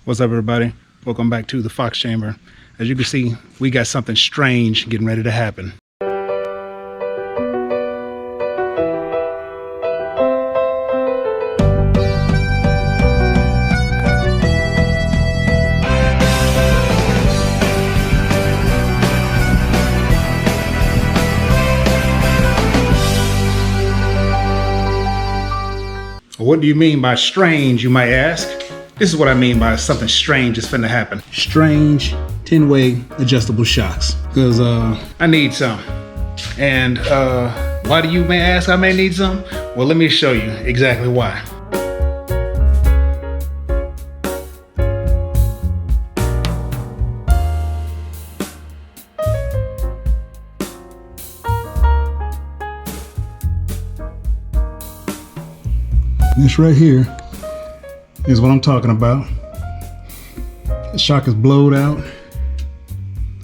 What's up, everybody? Welcome back to the Fox Chamber. As you can see, we got something strange getting ready to happen. What do you mean by strange, you might ask? This is what I mean by something strange is finna happen. Strange 10-way adjustable shocks. Because I need some. And why do you may ask I may need some? Well, let me show you exactly why. This right here is what I'm talking about. The shock is blowed out.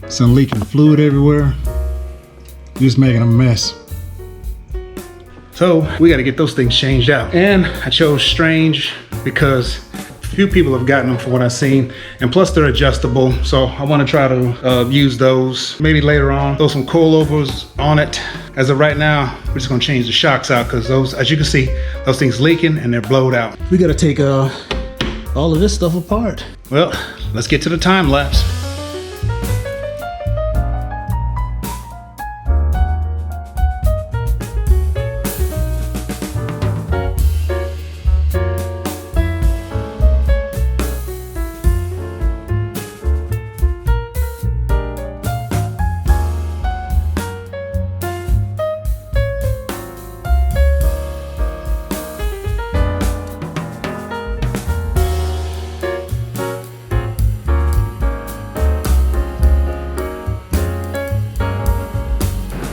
Some leaking fluid everywhere. Just making a mess. So we got to get those things changed out. And I chose strange because few people have gotten them for what I've seen, and plus they're adjustable, so I want to try to use those. Maybe later on throw some coilovers on it. As of right now, we're just going to change the shocks out because those, as you can see, those things leaking and they're blowed out. We got to take all of this stuff apart. Well, let's get to the time lapse.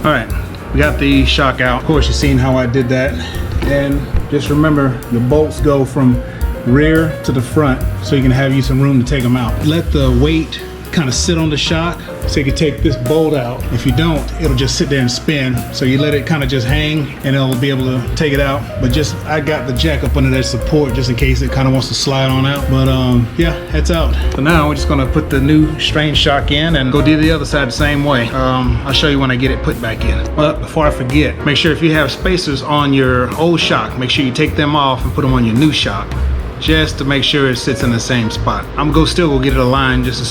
All right, we got the shock out. Of course, you've seen how I did that. And just remember, the bolts go from rear to the front, so you can have you some room to take them out. Let the weight kind of sit on the shock so you can take this bolt out. If you don't, it'll just sit there and spin. So you let it kind of just hang and it'll be able to take it out. But just, I got the jack up under that support just in case it kind of wants to slide on out. But yeah, it's out. So now we're just gonna put the new strange shock in and go do the other side the same way. I'll show you when I get it put back in. But before I forget, make sure if you have spacers on your old shock, make sure you take them off and put them on your new shock, just to make sure it sits in the same spot. I'm still go get it aligned just as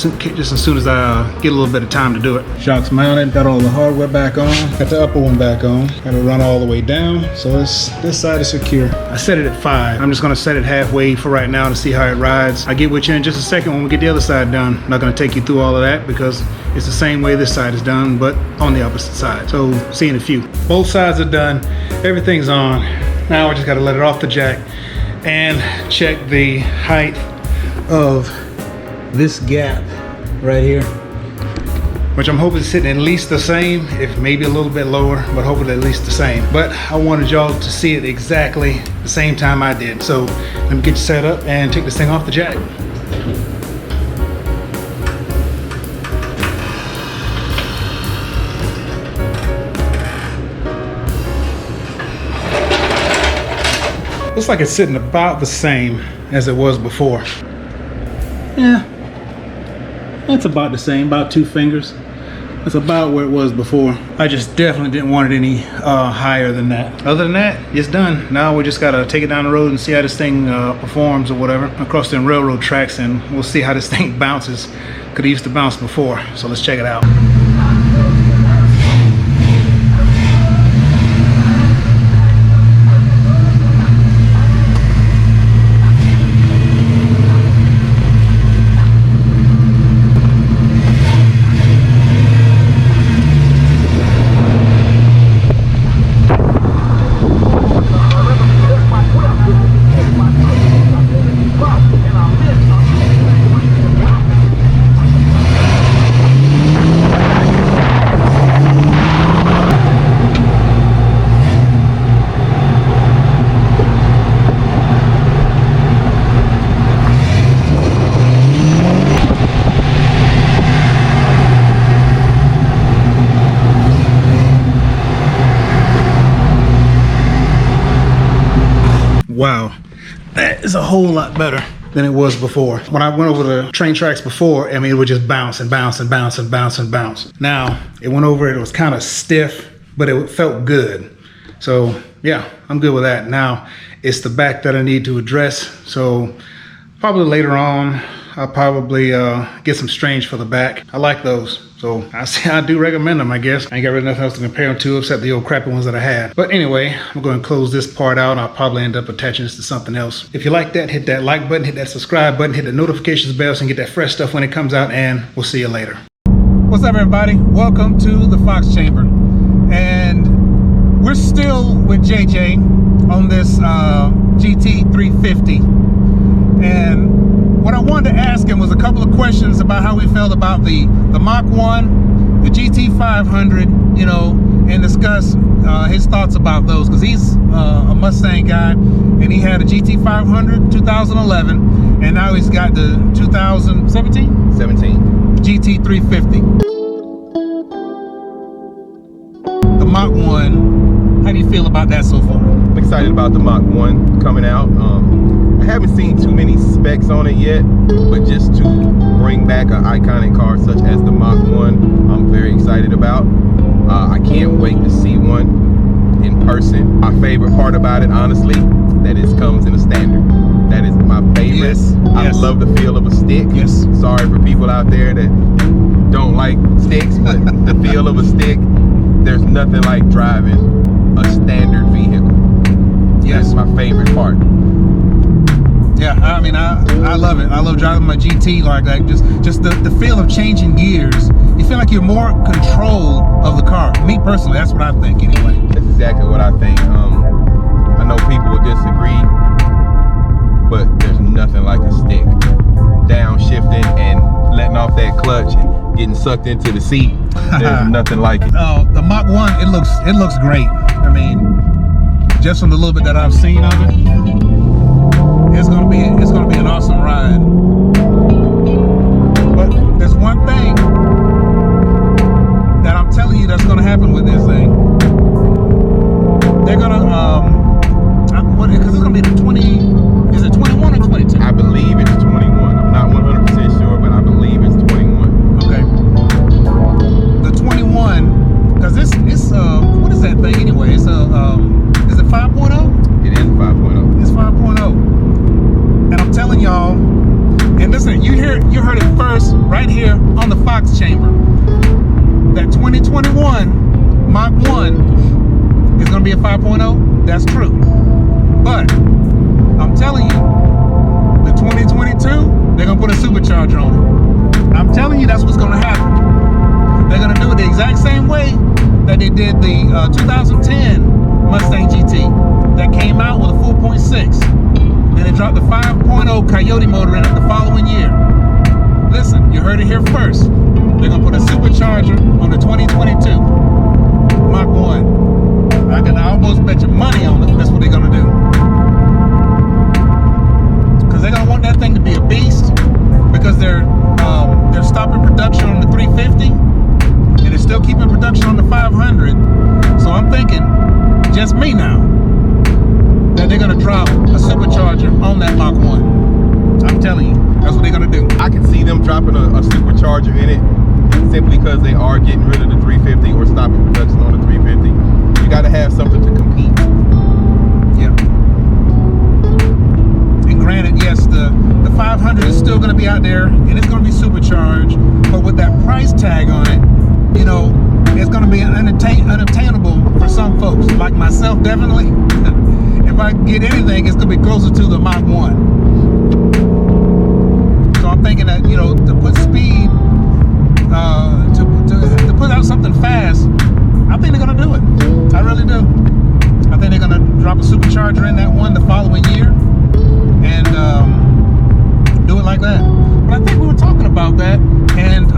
soon as I get a little bit of time to do it. Shock's mounted, got all the hardware back on, got the upper one back on, got to run all the way down, so this side is secure. I set it at 5. I'm just gonna set it halfway for right now to see how it rides. I get with you in just a second when we get the other side done. I'm not gonna take you through all of that because it's the same way this side is done, but on the opposite side. So see in a few. Both sides are done, everything's on. Now I just gotta let it off the jack and check the height of this gap right here, which I'm hoping is sitting at least the same, if maybe a little bit lower, but hopefully at least the same. But I wanted y'all to see it exactly the same time I did. So let me get you set up and take this thing off the jack. Looks like it's sitting about the same as it was before. Yeah, that's about the same, about 2 fingers. That's about where it was before. I just definitely didn't want it any higher than that. Other than that, it's done. Now we just gotta take it down the road and see how this thing performs or whatever across the railroad tracks, and we'll see how this thing bounces. Could it used to bounce before, so let's check it out. Wow, that is a whole lot better. than it was before. When I went over the train tracks before, I mean, it would just bounce and bounce and bounce and bounce and bounce. Now, it went over, it was kind of stiff, but it felt good. So yeah, I'm good with that. Now, it's the back that I need to address. So probably later on, I'll probably get some strange for the back. I like those. So I do recommend them, I guess. I ain't got really nothing else to compare them to except the old crappy ones that I had. But anyway, I'm going to close this part out. I'll probably end up attaching this to something else. If you like that, hit that like button, hit that subscribe button, hit the notifications bell so you can get that fresh stuff when it comes out, and we'll see you later. What's up, everybody? Welcome to the Fox Chamber. And we're still with JJ on this GT350. And what I wanted to ask him was a couple of questions about how he felt about the Mach1, the GT500, you know, and discuss his thoughts about those, because he's a Mustang guy, and he had a GT500 2011, and now he's got the 2017 GT350. The Mach1, how do you feel about that so far? I'm excited about the Mach1 coming out. I haven't seen too many specs on it yet, but just to bring back an iconic car such as the Mach1, I'm very excited about. I can't wait to see one in person. My favorite part about it, honestly, that it comes in a standard. That is my favorite. Yes. I love the feel of a stick. Yes. Sorry for people out there that don't like sticks, but the feel of a stick, there's nothing like driving a standard vehicle. Yes. That's my favorite part. Yeah, I mean, I love it. I love driving my GT like that. Just the feel of changing gears. You feel like you're more control of the car. Me personally, that's what I think anyway. That's exactly what I think. I know people will disagree, but there's nothing like a stick. Downshifting and letting off that clutch and getting sucked into the seat. There's nothing like it. The Mach1, it looks great. I mean, just from the little bit that I've seen of it, it's gonna be an awesome ride. But there's one thing that I'm telling you that's gonna happen with this thing. They're gonna because it's gonna be the 20. Is it 21 or 22? I believe it's 21. I'm not 100% sure, but I believe it's 21. Okay. The 21, because it's what is that thing anyway? It's is it 5.0? It is 5.0. It's 5.0. And I'm telling y'all, and listen, you heard it first right here on the Fox Chamber, that 2021 Mach1 is going to be a 5.0. That's true. But I'm telling you, the 2022, they're going to put a supercharger on it. I'm telling you, that's what's going to happen. They're going to do it the exact same way that they did the 2010 Mustang GT that came out with a 4.6. Then they dropped the 5.0 Coyote motor in it the following year. Listen, you heard it here first. They're gonna put a supercharger on the 2022 Mach1. I can almost bet your money on it. That's what they're gonna do. Because they're gonna want that thing to be a beast. Because they're stopping production on the 350, and they're still keeping production on the 500. So I'm thinking, just me now, that they're gonna drop a supercharger on that Mach1. I'm telling you, that's what they're gonna do. I can see them dropping a supercharger in it simply because they are getting rid of the 350 or stopping production on the 350. You gotta have something to compete. Yeah. And granted, yes, the 500 is still gonna be out there and it's gonna be supercharged, but with that price tag on it, you know, it's gonna be unobtainable for some folks, like myself, definitely. If I get anything, it's gonna be closer to the Mach1. So I'm thinking that, you know, to put speed, to put out something fast, I think they're gonna do it. I really do. I think they're gonna drop a supercharger in that one the following year and do it like that. But I think we were talking about that, and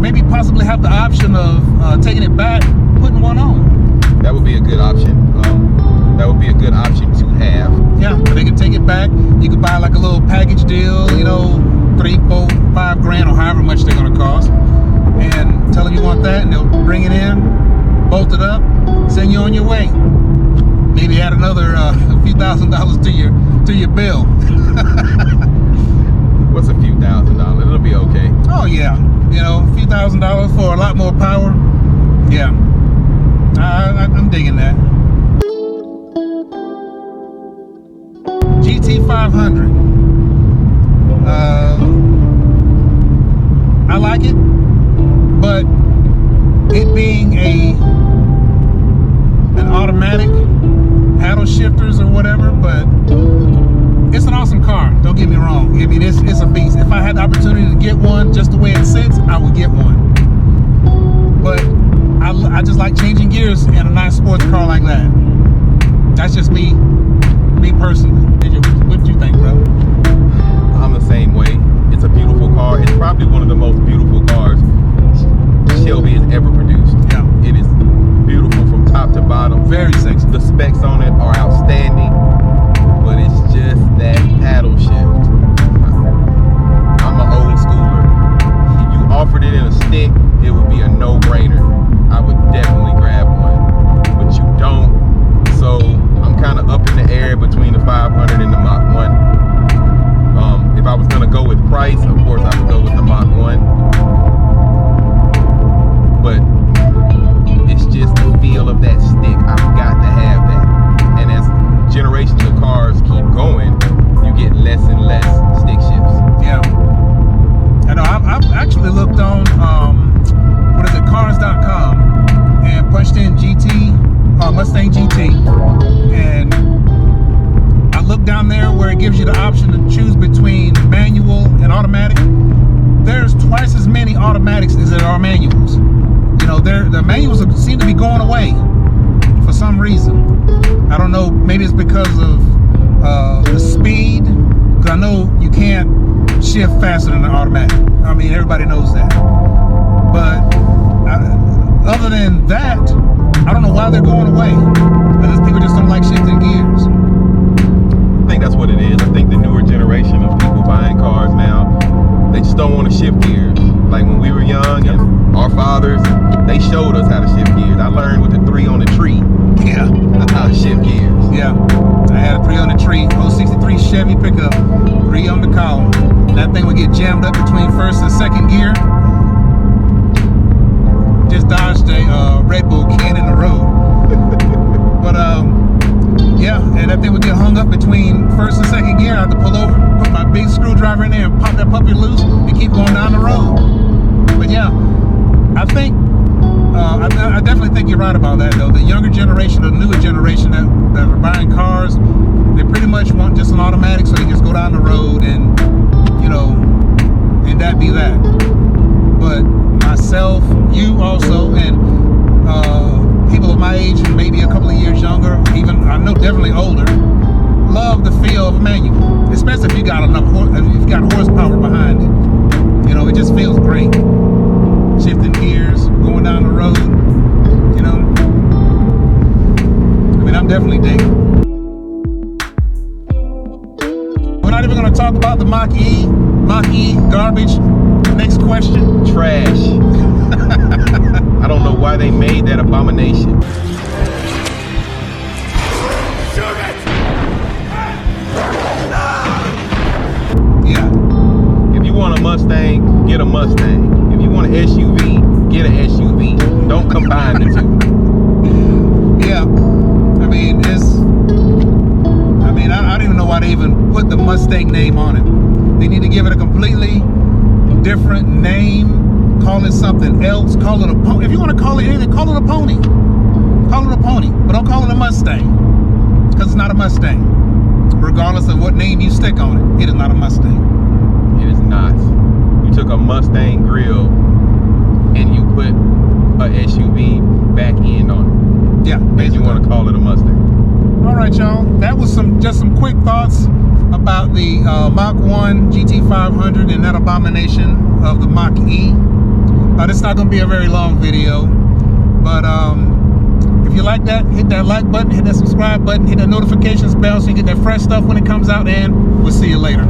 maybe possibly have the option of taking it back, putting one on. That would be a good option. That would be a good option to have. Yeah, they can take it back. You could buy like a little package deal, you know, 3, 4, 5 grand or however much they're gonna cost, and tell them you want that, and they'll bring it in, bolt it up, send you on your way. maybe add another a few $1,000s to your bill. What's a few $1,000s? It'll be okay. Oh yeah, you know, a few $1,000s for a lot more power. Yeah, I'm digging that. GT500. I like it, but it being an automatic paddle shifters or whatever, but it's an awesome car. Don't get me wrong. I mean, it's a beast. If I had the opportunity to get one just the way it sits, I would get one. But I just like changing gears in a nice sports car like that. That's just me personally. What did you think, bro? I'm the same way. It's a beautiful car. It's probably one of the most beautiful cars Shelby has ever produced. Yeah. It is beautiful from top to bottom. Very sexy. The specs on it are outstanding, but it's just that paddle shift. I'm an old schooler. If you offered it in a stick, it would be a no-brainer. I would definitely grab one, but you don't. So I'm kind of up in the air between the 500 and the Mach1. If I was gonna go with price, of course I would go with the Mach1. But it's just the feel of that stick. I've got to have that. And as generations of cars keep going, you get less and less stick shifts. Yeah. I know. I've actually looked on what is it, cars.com, and punched in Mustang GT, and I looked down there where it gives you the option to choose between manual and automatic. There's twice as many automatics as there are manuals. You know, the manuals seem to be going away for some reason. I don't know, maybe it's because of the speed, because I know you can't shift faster than an automatic. I mean, everybody knows that. But other than that, I don't know why they're going away. Because people just don't like shifting gears. I think that's what it is. I think the newer generation of people buying cars now, they just don't want to shift gears. Like when we were young and our fathers, they showed us how to shift gears. I learned with the 3 on the tree. Yeah. How to shift gears. Yeah. I had a 3 on the tree, 063 Chevy pickup, 3 on the column. That thing would get jammed up between first and second gear. Just dodged a Red Bull can in the road. But yeah, and that thing would get hung up between first and second gear. I had to pull over, put my big screwdriver in there and pop that puppy loose and keep going down the road. But yeah, I think I definitely think you're right about that though. The younger generation, the newer generation that are buying cars, they pretty much want just an automatic, so they just go down the road and, you know, and that be that. But myself, you also, and people of my age and maybe a couple of years younger, even I know definitely older, love the feel of a manual, especially if you got enough, if you've got horsepower behind it. You know, it just feels great. Shifting gears, going down the road, you know. I mean, I'm definitely digging. We're not even going to talk about the MachE. MachE, garbage. Next question. Trash. I don't know why they made that abomination. Yeah. If you want a Mustang, get a Mustang. If you want an SUV, get an SUV. Don't combine the two. Yeah. I mean, I don't even know why they even put the Mustang name on it. They need to give it a completely different name. Call it something else. Call it a pony. If you want to call it anything, call it a pony. Call it a pony, but don't call it a Mustang, because it's not a Mustang. Regardless of what name you stick on it, it is not a Mustang. It is not. You took a Mustang grill and you put a SUV back end on it. Yeah, and you want to call it a Mustang. All right, y'all. That was just some quick thoughts about the Mach1 GT500 and that abomination of the MachE. This is not going to be a very long video, but if you like that, hit that like button, hit that subscribe button, hit that notifications bell so you get that fresh stuff when it comes out, and we'll see you later.